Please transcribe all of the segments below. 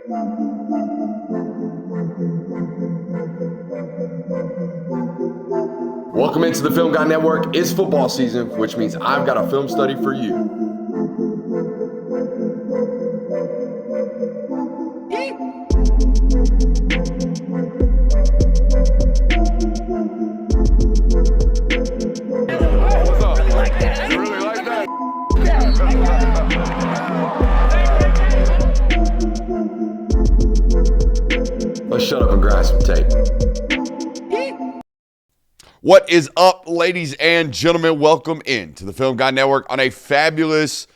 Welcome into the Film Guy Network. It's football season, which means I've got a film study for you. What's up? You really like that? Let's shut up and grind some tape. What is up, ladies and gentlemen? Welcome into the Film Guy Network on a fabulous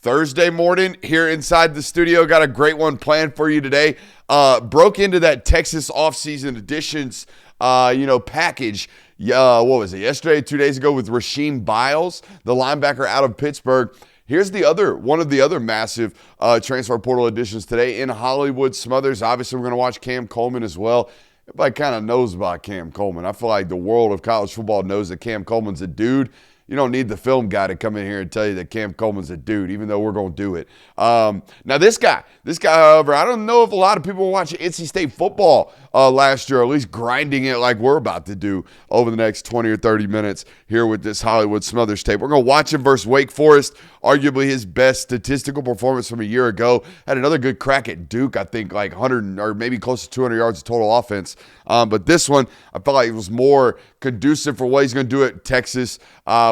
Thursday morning here inside the studio. Got a great one planned for you today. Broke into that Texas offseason editions, package. What was it? Yesterday, 2 days ago with Rasheem Biles, the linebacker out of Pittsburgh. Here's one of the other massive transfer portal additions today in Hollywood. Smothers. Obviously, we're going to watch Cam Coleman as well. Everybody kind of knows about Cam Coleman. I feel like the world of college football knows that Cam Coleman's a dude. You don't need the film guy to come in here and tell you that Cam Coleman's a dude, even though we're going to do it. Now, this guy, however, I don't know if a lot of people were watching NC State football last year, or at least grinding it like we're about to do over the next 20 or 30 minutes here with this Hollywood Smothers tape. We're going to watch him versus Wake Forest, arguably his best statistical performance from a year ago. Had another good crack at Duke, I think like 100 or maybe close to 200 yards of total offense. But this one, I felt like it was more conducive for what he's going to do at Texas,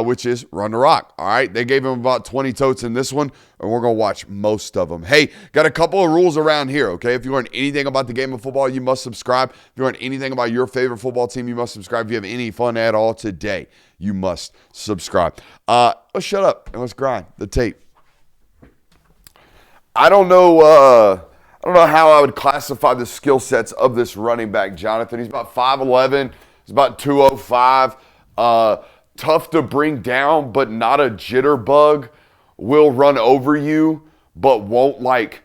which is run the rock. All right, they gave him about 20 totes in this one, and we're going to watch most of them. Hey, got a couple of rules around here, okay? If you learn anything about the game of football, you must subscribe. If you learn anything about your favorite football team, you must subscribe. If you have any fun at all today, you must subscribe. Let's shut up and let's grind the tape. I don't know how I would classify the skill sets of this running back, Jonathan. He's about 5'11". He's about 205. Tough to bring down, but not a jitterbug. Will run over you, but won't like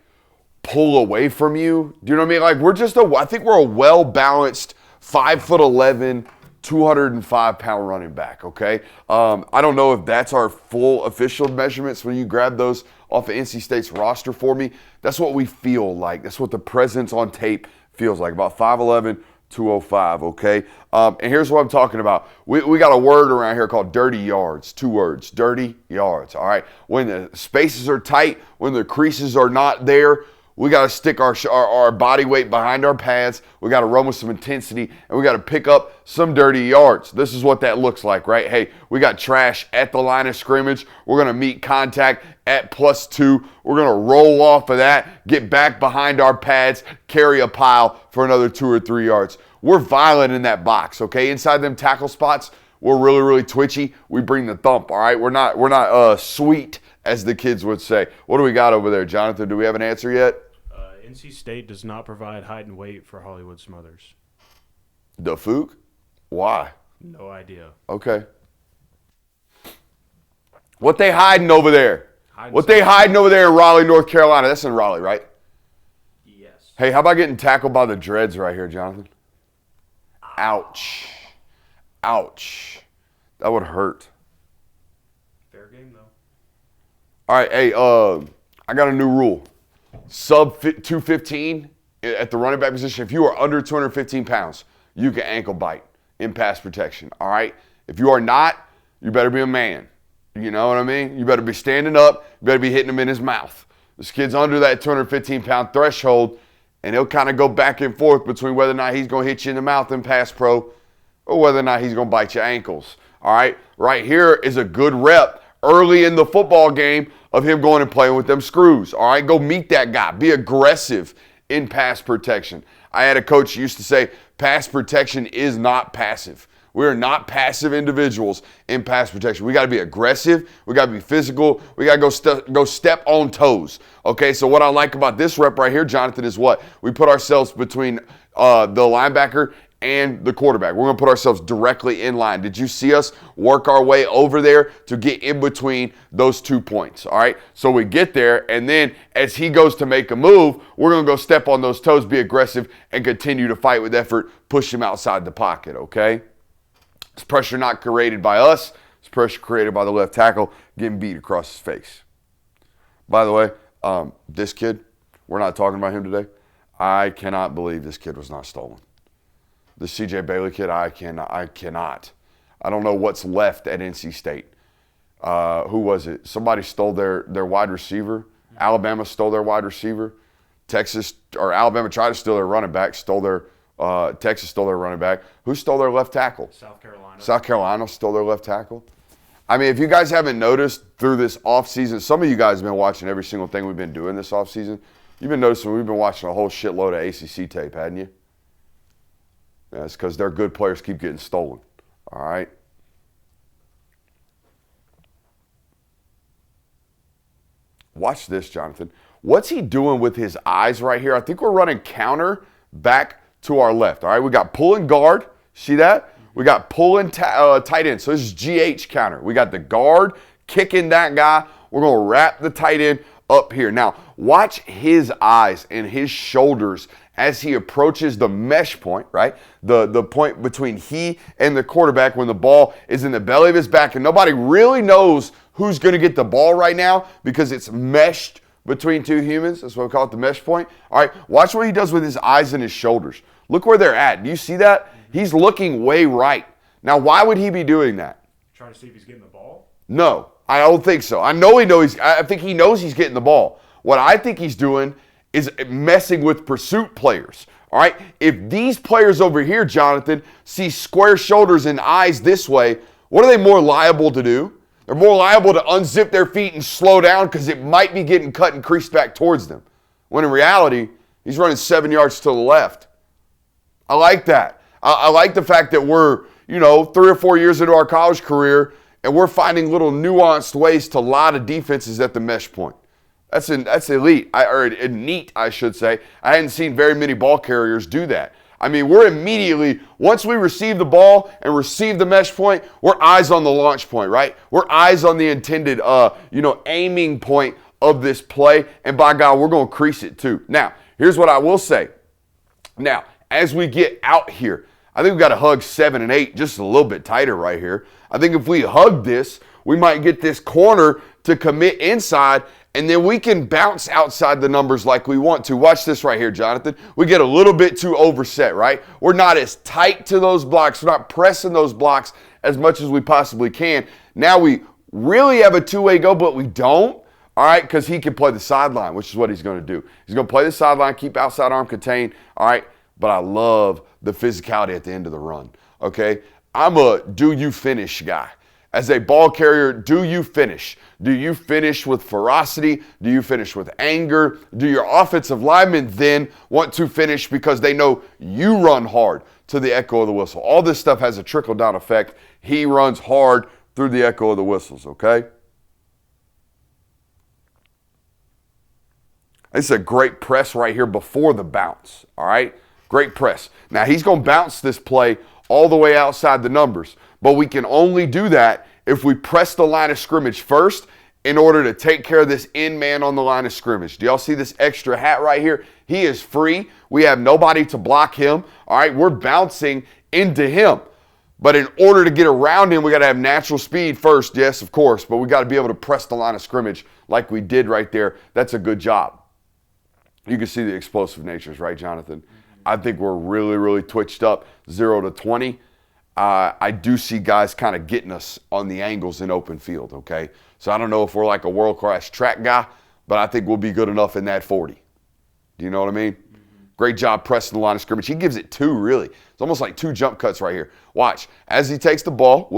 pull away from you. Do you know what I mean? Like I think we're a well-balanced 5'11", 205-pound running back, okay? I don't know if that's our full official measurements when you grab those off of NC State's roster for me. That's what we feel like. That's what the presence on tape feels like, about 5'11", 205, okay? And here's what I'm talking about. We got a word around here called dirty yards. 2 words, dirty yards, all right? When the spaces are tight, when the creases are not there, we got to stick our body weight behind our pads. We got to run with some intensity, and we got to pick up some dirty yards. This is what that looks like, right? Hey, we got trash at the line of scrimmage. We're going to meet contact at +2. We're going to roll off of that, get back behind our pads, carry a pile for another 2 or 3 yards. We're violent in that box, okay? Inside them tackle spots, we're really, really twitchy. We bring the thump, all right? We're not sweet, as the kids would say. What do we got over there, Jonathan? Do we have an answer yet? NC State does not provide height and weight for Hollywood Smothers. The Fook? Why? No idea. Okay. What they hiding over there? They hiding over there in Raleigh, North Carolina? That's in Raleigh, right? Yes. Hey, how about getting tackled by the Dreads right here, Jonathan? Ouch. Ouch. That would hurt. Fair game, though. All right, hey, I got a new rule. Sub 215 at the running back position. If you are under 215 pounds, you can ankle bite in pass protection, all right? If you are not, you better be a man. You know what I mean? You better be standing up. You better be hitting him in his mouth. This kid's under that 215-pound threshold, and he'll kind of go back and forth between whether or not he's going to hit you in the mouth in pass pro or whether or not he's going to bite your ankles, all right? Right here is a good rep early in the football game of him going and playing with them screws. All right, go meet that guy. Be aggressive in pass protection. I had a coach who used to say, pass protection is not passive. We are not passive individuals in pass protection. We got to be aggressive. We got to be physical. We got to go step on toes. Okay, so what I like about this rep right here, Jonathan, is what? We put ourselves between the linebacker and the quarterback. We're going to put ourselves directly in line. Did you see us work our way over there to get in between those 2 points? All right, so we get there, and then as he goes to make a move, we're going to go step on those toes, be aggressive, and continue to fight with effort, push him outside the pocket, okay? It's pressure not created by us. It's pressure created by the left tackle getting beat across his face. By the way, this kid, we're not talking about him today. I cannot believe this kid was not stolen. The C.J. Bailey kid, I cannot. I don't know what's left at NC State. Who was it? Somebody stole their wide receiver. Alabama stole their wide receiver. Alabama tried to steal their running back, Texas stole their running back. Who stole their left tackle? South Carolina. South Carolina stole their left tackle. I mean, if you guys haven't noticed through this offseason, some of you guys have been watching every single thing we've been doing this offseason. You've been noticing we've been watching a whole shitload of ACC tape, hadn't you? Yeah, it's because their good players keep getting stolen. All right? Watch this, Jonathan. What's he doing with his eyes right here? I think we're running counter back to our left. All right, we got pull and guard. See that? We got pull and tight end. So this is GH counter. We got the guard kicking that guy. We're going to wrap the tight end up here. Now, watch his eyes and his shoulders as he approaches the mesh point, right? The point between he and the quarterback when the ball is in the belly of his back. And nobody really knows who's going to get the ball right now because it's meshed between two humans. That's what we call it, the mesh point. All right, watch what he does with his eyes and his shoulders. Look where they're at. Do you see that? He's looking way right. Now, why would he be doing that? Trying to see if he's getting the ball? No, I don't think so. I think he knows he's getting the ball. What I think he's doing is messing with pursuit players. All right? If these players over here, Jonathan, see square shoulders and eyes this way, what are they more liable to do? They're more liable to unzip their feet and slow down because it might be getting cut and creased back towards them. When in reality, he's running 7 yards to the left. I like that. I like the fact that we're, 3 or 4 years into our college career and we're finding little nuanced ways to lie to defenses at the mesh point. That's elite, or neat, I should say. I hadn't seen very many ball carriers do that. I mean, we're immediately, once we receive the ball and receive the mesh point, we're eyes on the launch point, right? We're eyes on the intended, aiming point of this play. And by God, we're going to crease it too. Now, here's what I will say. Now, as we get out here, I think we've got to hug 7 and 8 just a little bit tighter right here. I think if we hug this, we might get this corner to commit inside, and then we can bounce outside the numbers like we want to. Watch this right here, Jonathan. We get a little bit too overset, right? We're not as tight to those blocks. We're not pressing those blocks as much as we possibly can. Now we really have a two-way go, but we don't, all right, because he can play the sideline, which is what he's going to do. He's going to play the sideline, keep outside arm contained, all right, but I love the physicality at the end of the run, okay? I'm a do-you-finish guy. As a ball carrier, do you finish? Do you finish with ferocity? Do you finish with anger? Do your offensive linemen then want to finish because they know you run hard to the echo of the whistle? All this stuff has a trickle-down effect. He runs hard through the echo of the whistles, okay? This is a great press right here before the bounce, all right? Great press. Now, he's going to bounce this play all the way outside the numbers. But we can only do that if we press the line of scrimmage first in order to take care of this end man on the line of scrimmage. Do y'all see this extra hat right here? He is free. We have nobody to block him. All right, we're bouncing into him. But in order to get around him, we got to have natural speed first, yes, of course. But we got to be able to press the line of scrimmage like we did right there. That's a good job. You can see the explosive natures, right, Jonathan? I think we're really, really twitched up 0 to 20. I do see guys kind of getting us on the angles in open field, okay? So I don't know if we're like a world-class track guy, but I think we'll be good enough in that 40. Do you know what I mean? Great job pressing the line of scrimmage. He gives it 2, really. It's almost like 2 jump cuts right here. Watch. As he takes the ball,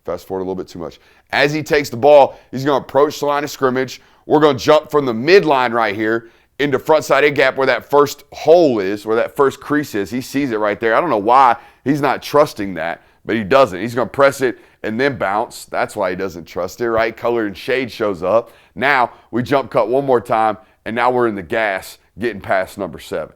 fast forward a little bit too much. As he takes the ball, he's going to approach the line of scrimmage. We're going to jump from the midline right here into front side A gap where that first hole is, where that first crease is. He sees it right there. I don't know why he's not trusting that, but he doesn't. He's going to press it and then bounce. That's why he doesn't trust it, right? Color and shade shows up. Now we jump cut one more time, and now we're in the gas getting past number 7.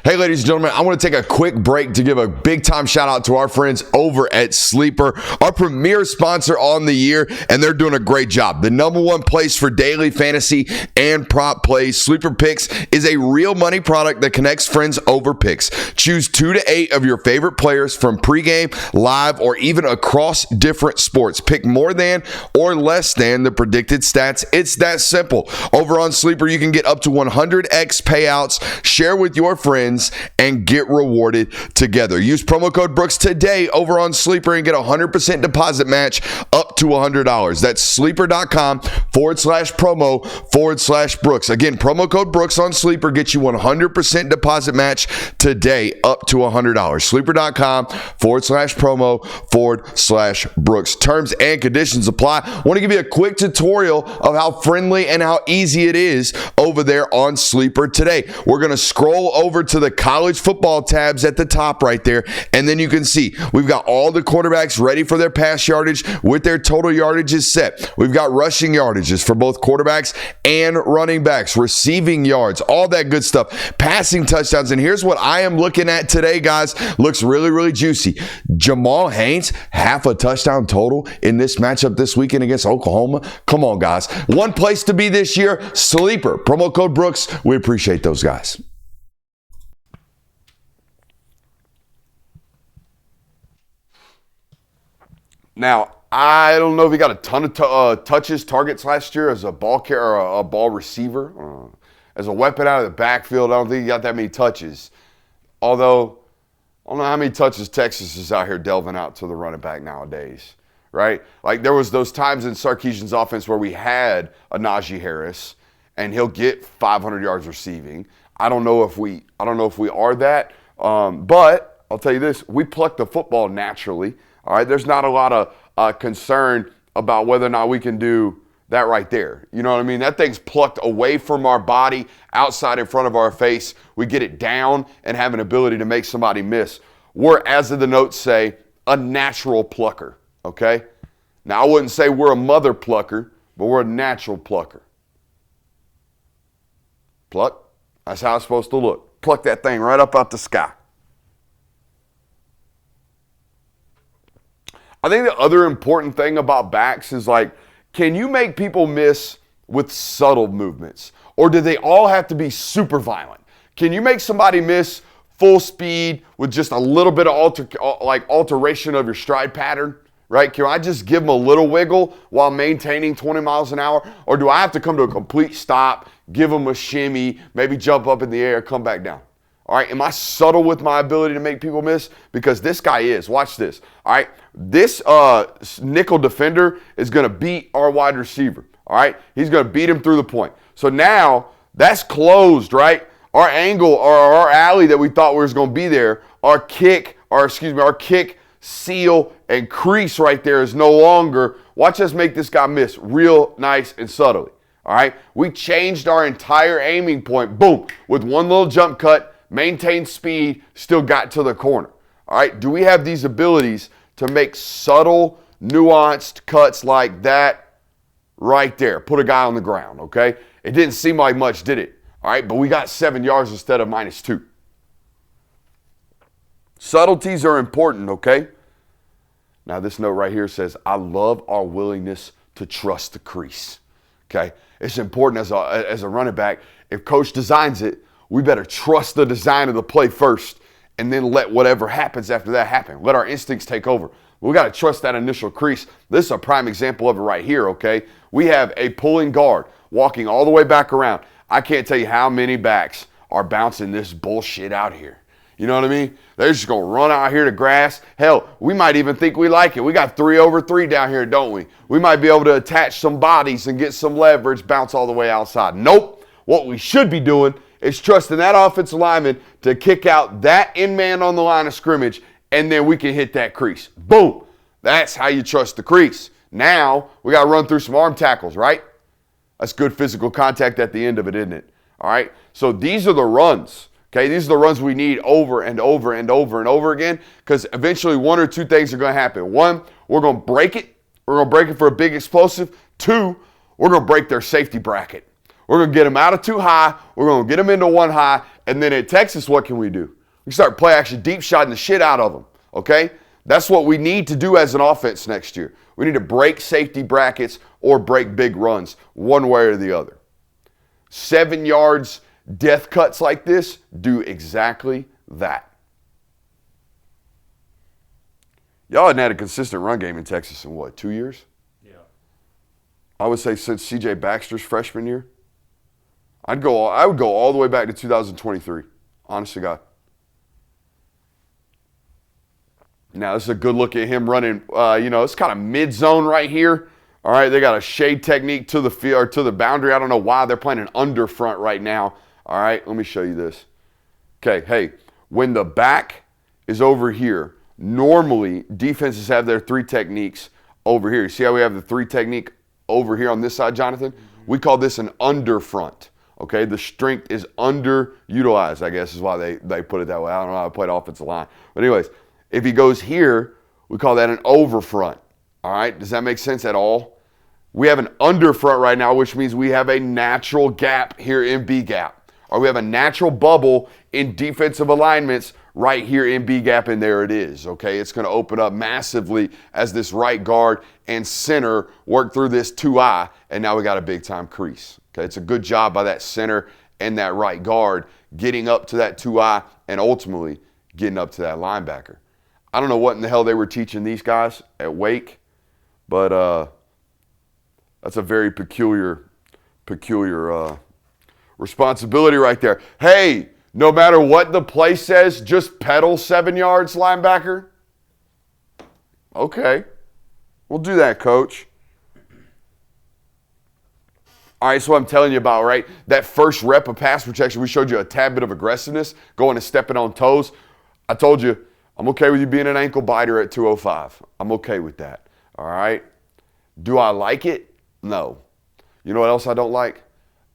Hey, ladies and gentlemen, I want to take a quick break to give a big time shout out to our friends over at Sleeper, our premier sponsor on the year, and they're doing a great job. The number one place for daily fantasy and prop plays. Sleeper Picks is a real money product that connects friends over picks. Choose 2 to 8 of your favorite players from pregame, live, or even across different sports. Pick more than or less than the predicted stats. It's that simple. Over on Sleeper, you can get up to 100x payouts, share with your friends, and get rewarded together. Use promo code Brooks today over on Sleeper and get a 100% deposit match up to $100. That's sleeper.com/promo/Brooks. Again, promo code Brooks on Sleeper gets you 100% deposit match today up to $100. Sleeper.com/promo/Brooks. Terms and conditions apply. I want to give you a quick tutorial of how friendly and how easy it is over there on Sleeper today. We're going to scroll over to the college football tabs at the top right there, and then you can see we've got all the quarterbacks ready for their pass yardage with their total yardages set. We've got rushing yardages for both quarterbacks and running backs, receiving yards, all that good stuff, passing touchdowns. And here's what I am looking at today, guys. Looks really, really juicy. Jamal Haynes, half a touchdown total in this matchup this weekend against Oklahoma. Come on, guys. One place to be this year, Sleeper. Promo code Brooks. We appreciate those guys. Now, I don't know if he got a ton of touches, targets last year as a ball carrier or a ball receiver. As a weapon out of the backfield, I don't think he got that many touches. Although, I don't know how many touches Texas is out here delving out to the running back nowadays, right? Like there was those times in Sarkisian's offense where we had a Najee Harris, and he'll get 500 yards receiving. I don't know if we are that, but I'll tell you this: we pluck the football naturally. All right, there's not a lot of concern about whether or not we can do that right there. You know what I mean? That thing's plucked away from our body, outside in front of our face. We get it down and have an ability to make somebody miss. We're, as the notes say, a natural plucker, okay? Now, I wouldn't say we're a mother plucker, but we're a natural plucker. Pluck, that's how it's supposed to look. Pluck that thing right up out the sky. I think the other important thing about backs is like, can you make people miss with subtle movements? Or do they all have to be super violent? Can you make somebody miss full speed with just a little bit of alteration of your stride pattern? Right? Can I just give them a little wiggle while maintaining 20 miles an hour? Or do I have to come to a complete stop, give them a shimmy, maybe jump up in the air, come back down? All right, am I subtle with my ability to make people miss? Because this guy is. Watch this. All right, this nickel defender is going to beat our wide receiver. All right, he's going to beat him through the point. So now that's closed, right? Our angle or our alley that we thought was going to be there, our kick, seal, and crease right there is no longer. Watch us make this guy miss real nice and subtly. All right, we changed our entire aiming point. Boom, with one little jump cut. Maintained speed, still got to the corner. All right, do we have these abilities to make subtle, nuanced cuts like that right there? Put a guy on the ground, okay? It didn't seem like much, did it? All right, but we got 7 yards instead of -2. Subtleties are important, okay? Now this note right here says, I love our willingness to trust the crease, okay? It's important as a running back. If coach designs it, we better trust the design of the play first and then let whatever happens after that happen. Let our instincts take over. We got to trust that initial crease. This is a prime example of it right here, okay? We have a pulling guard walking all the way back around. I can't tell you how many backs are bouncing this bullshit out here. You know what I mean? They're just going to run out here to grass. Hell, we might even think we like it. We got 3 over 3 down here, don't we? We might be able to attach some bodies and get some leverage, bounce all the way outside. Nope. What we should be doing is trusting that offensive lineman to kick out that end man on the line of scrimmage, and then we can hit that crease. Boom. That's how you trust the crease. Now, we got to run through some arm tackles, right? That's good physical contact at the end of it, isn't it? All right? So these are the runs, okay? These are the runs we need over and over and over and over again, because eventually one or two things are going to happen. One, we're going to break it. We're going to break it for a big explosive. Two, we're going to break their safety bracket. We're going to get them out of 2 high. We're going to get them into 1 high, And then at Texas, what can we do? We start play action, deep shotting the shit out of them, okay? That's what we need to do as an offense next year. We need to break safety brackets or break big runs, one way or the other. 7 yards, death cuts like this do exactly that. Y'all hadn't had a consistent run game in Texas in what, 2 years? Yeah. I would say since C.J. Baxter's freshman year. I would go all the way back to 2023, honest to God. Now, this is a good look at him running, it's kind of mid-zone right here. All right, they got a shade technique to the field or to the boundary. I don't know why they're playing an under front right now. All right, let me show you this. Okay, hey, when the back is over here, normally defenses have their 3 techniques over here. You see how we have the 3 technique over here on this side, Jonathan? We call this an under front. Okay, the strength is underutilized, I guess is why they put it that way. I don't know how I played offensive line. But anyways, if he goes here, we call that an over front. All right, does that make sense at all? We have an under front right now, which means we have a natural gap here in B gap. Or we have a natural bubble in defensive alignments right here in B gap, and there it is, okay? It's going to open up massively as this right guard and center work through this 2-eye, and now we got a big-time crease. Okay, it's a good job by that center and that right guard getting up to that 2-eye and ultimately getting up to that linebacker. I don't know what in the hell they were teaching these guys at Wake, but that's a very peculiar responsibility right there. Hey, no matter what the play says, just pedal 7 yards, linebacker. Okay, we'll do that, coach. All right, so what I'm telling you about, right? That first rep of pass protection, we showed you a tad bit of aggressiveness, going and stepping on toes. I told you, I'm okay with you being an ankle biter at 205. I'm okay with that, all right? Do I like it? No. You know what else I don't like?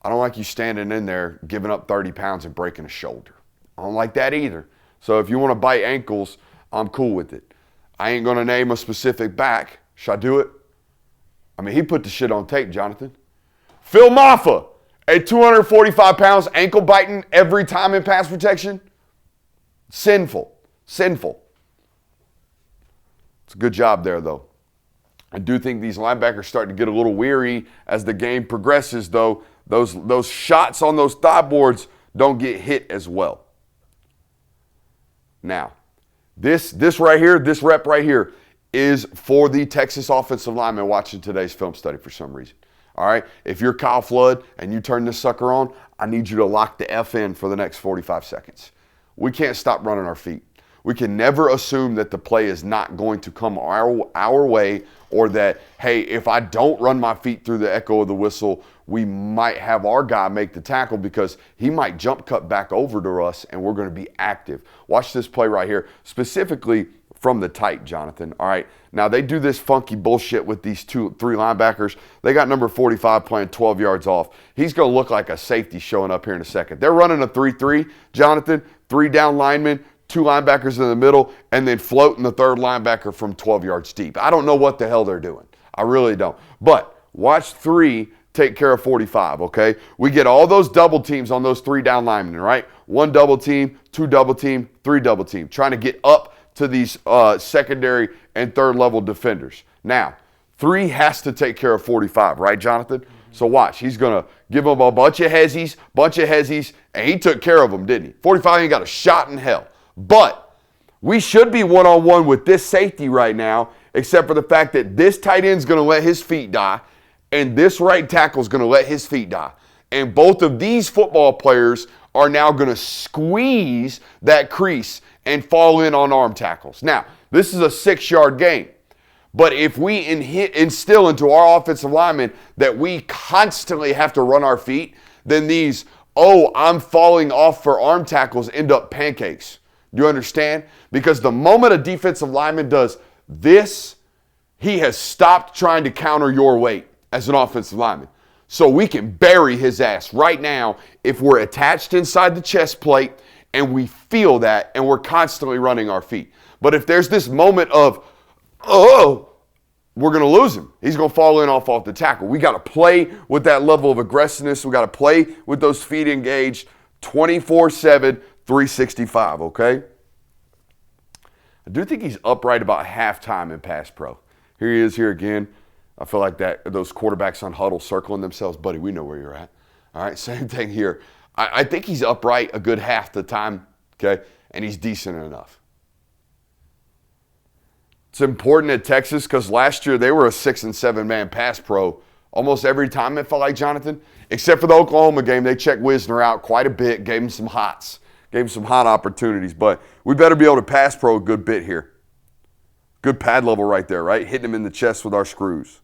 I don't like you standing in there, giving up 30 pounds and breaking a shoulder. I don't like that either. So if you want to bite ankles, I'm cool with it. I ain't going to name a specific back. Should I do it? I mean, he put the shit on tape, Jonathan. Phil Maffa, at 245 pounds, ankle biting every time in pass protection. Sinful. It's a good job there, though. I do think these linebackers start to get a little weary as the game progresses, though. Those shots on those thigh boards don't get hit as well. Now, this right here, this rep right here is for the Texas offensive lineman watching today's film study for some reason. All right, if you're Kyle Flood and you turn this sucker on, I need you to lock the F in for the next 45 seconds. We can't stop running our feet. We can never assume that the play is not going to come our way, or that, hey, if I don't run my feet through the echo of the whistle, we might have our guy make the tackle because he might jump cut back over to us and we're going to be active. Watch this play right here, specifically from the tight, Jonathan. All right, now they do this funky bullshit with these 3 linebackers. They got number 45 playing 12 yards off. He's going to look like a safety showing up here in a second. They're running a 3-3, Jonathan, 3 down linemen, 2 linebackers in the middle, and then floating the 3rd linebacker from 12 yards deep. I don't know what the hell they're doing. I really don't. But watch 3 take care of 45, okay? We get all those double teams on those 3 down linemen, right? 1 double team, 2 double team, 3 double team, trying to get up to these secondary and 3rd level defenders. Now, 3 has to take care of 45, right, Jonathan? So watch, he's going to give him a bunch of hezzies, and he took care of them, didn't he? 45 ain't got a shot in hell. But we should be one-on-one with this safety right now, except for the fact that this tight end's going to let his feet die, and this right tackle's going to let his feet die. And both of these football players are now going to squeeze that crease and fall in on arm tackles. Now, this is a 6-yard game. But if we instill into our offensive linemen that we constantly have to run our feet, then these, I'm falling off for arm tackles end up pancakes. Do you understand? Because the moment a defensive lineman does this, he has stopped trying to counter your weight as an offensive lineman. So we can bury his ass right now if we're attached inside the chest plate and we feel that and we're constantly running our feet. But if there's this moment of, we're going to lose him. He's going to fall in off the tackle. We got to play with that level of aggressiveness. We got to play with those feet engaged 24/7, 365, okay? I do think he's upright about halftime in pass pro. Here he is here again. I feel like those quarterbacks on huddle circling themselves. Buddy, we know where you're at. All right, same thing here. I think he's upright a good half the time, okay? And he's decent enough. It's important at Texas because last year they were a 6- and 7-man pass pro almost every time, it felt like, Jonathan. Except for the Oklahoma game, they checked Wisner out quite a bit, gave him some hots, gave him some hot opportunities. But we better be able to pass pro a good bit here. Good pad level right there, right? Hitting him in the chest with our screws.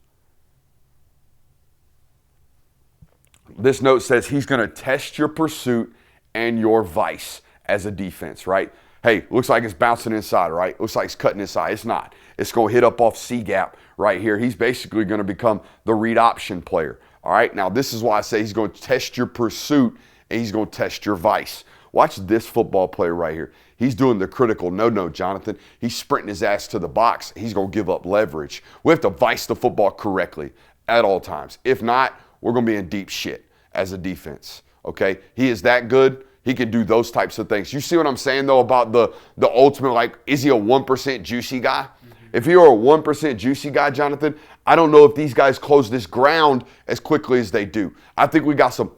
This note says he's going to test your pursuit and your vice as a defense, right? Hey, looks like it's bouncing inside, right? Looks like it's cutting inside. It's not. It's going to hit up off C-gap right here. He's basically going to become the read option player. All right, now this is why I say he's going to test your pursuit and he's going to test your vice. Watch this football player right here. He's doing the critical no, Jonathan. He's sprinting his ass to the box. He's going to give up leverage. We have to vice the football correctly at all times. If not, we're going to be in deep shit as a defense, okay? He is that good. He can do those types of things. You see what I'm saying, though, about the ultimate, like, is he a 1% juicy guy? If you're a 1% juicy guy, Jonathan, I don't know if these guys close this ground as quickly as they do. I think we got some,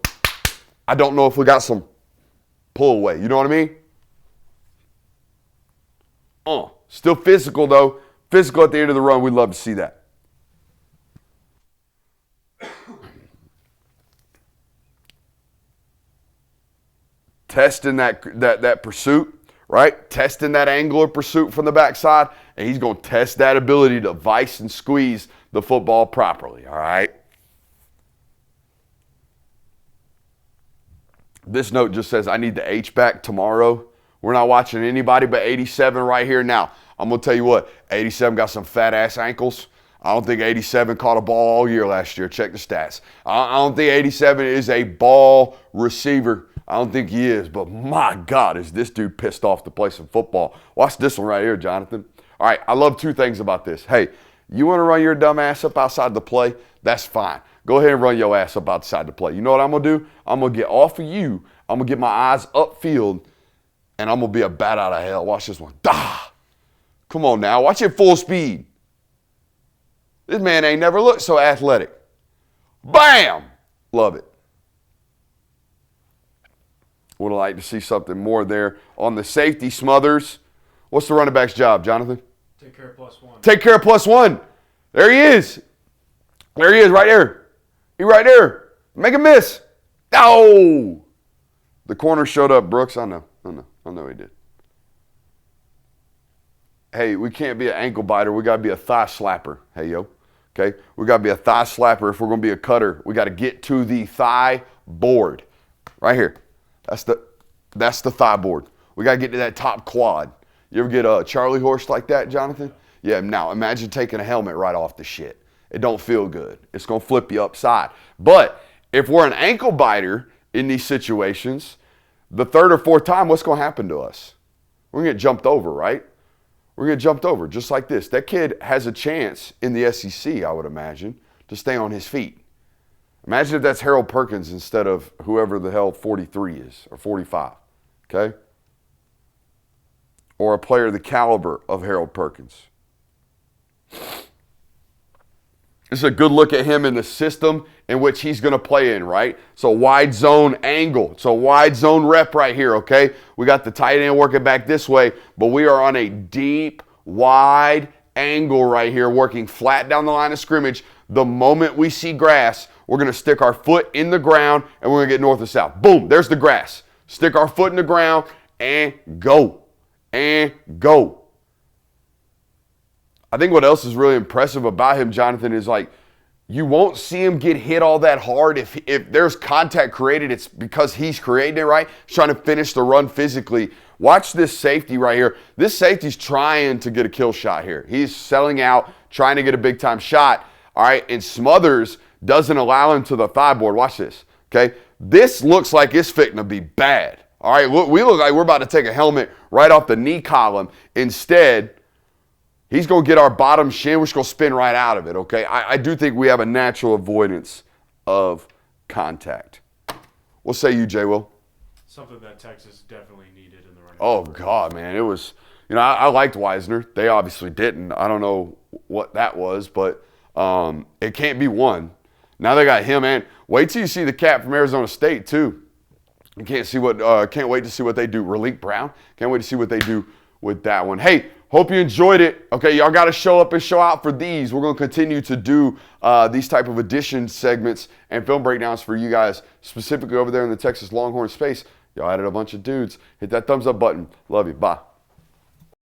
I don't know if we got some pull away. You know what I mean? Still physical, though. Physical at the end of the run. We'd love to see that. Testing that pursuit, right? Testing that angular pursuit from the backside, and he's going to test that ability to vice and squeeze the football properly, all right? This note just says, I need the H back tomorrow. We're not watching anybody but 87 right here now. I'm going to tell you what, 87 got some fat-ass ankles. I don't think 87 caught a ball all year last year. Check the stats. I don't think 87 is a ball receiver. I don't think he is, but my God, is this dude pissed off to play some football. Watch this one right here, Jonathan. All right, I love two things about this. Hey, you want to run your dumb ass up outside the play? That's fine. Go ahead and run your ass up outside the play. You know what I'm going to do? I'm going to get off of you. I'm going to get my eyes upfield, and I'm going to be a bat out of hell. Watch this one. Dah! Come on now. Watch it full speed. This man ain't never looked so athletic. Bam! Love it. Would like to see something more there. On the safety, Smothers. What's the running back's job, Jonathan? Take care of +1. Take care of +1. There he is. There he is right there. He right there. Make a miss. Oh! The corner showed up, Brooks. I know he did. Hey, we can't be an ankle biter. We got to be a thigh slapper. Hey, yo. Okay? We got to be a thigh slapper if we're going to be a cutter. We got to get to the thigh board. Right here. That's the thigh board. We got to get to that top quad. You ever get a Charlie horse like that, Jonathan? Yeah, now imagine taking a helmet right off the shit. It don't feel good. It's going to flip you upside. But if we're an ankle biter in these situations, the third or fourth time, what's going to happen to us? We're going to get jumped over, right? We're going to get jumped over just like this. That kid has a chance in the SEC, I would imagine, to stay on his feet. Imagine if that's Harold Perkins instead of whoever the hell 43 is or 45, okay? Or a player the caliber of Harold Perkins. This is a good look at him in the system in which he's going to play in, right? So wide zone angle. So wide zone rep right here, okay? We got the tight end working back this way, but we are on a deep, wide angle right here, working flat down the line of scrimmage. The moment we see grass, we're going to stick our foot in the ground, and we're going to get north and south. Boom, there's the grass. Stick our foot in the ground, and go. And go. I think what else is really impressive about him, Jonathan, is like you won't see him get hit all that hard. If there's contact created, it's because he's creating it, right? He's trying to finish the run physically. Watch this safety right here. This safety's trying to get a kill shot here. He's selling out, trying to get a big-time shot. All right, and Smothers doesn't allow him to the thigh board. Watch this, okay? This looks like it's fitting to be bad. All right, we look like we're about to take a helmet right off the knee column. Instead, he's going to get our bottom shin, which is going to spin right out of it, okay? I do think we have a natural avoidance of contact. What say you, J. Will? Something that Texas definitely needed in the running. Oh, God, man. It was, I liked Wisner. They obviously didn't. I don't know what that was, but it can't be one. Now they got him, and wait till you see the cat from Arizona State, too. You can't wait to see what they do. Raleek Brown, can't wait to see what they do with that one. Hey, hope you enjoyed it. Okay, y'all got to show up and show out for these. We're going to continue to do these type of edition segments and film breakdowns for you guys, specifically over there in the Texas Longhorns space. Y'all added a bunch of dudes. Hit that thumbs up button. Love you. Bye.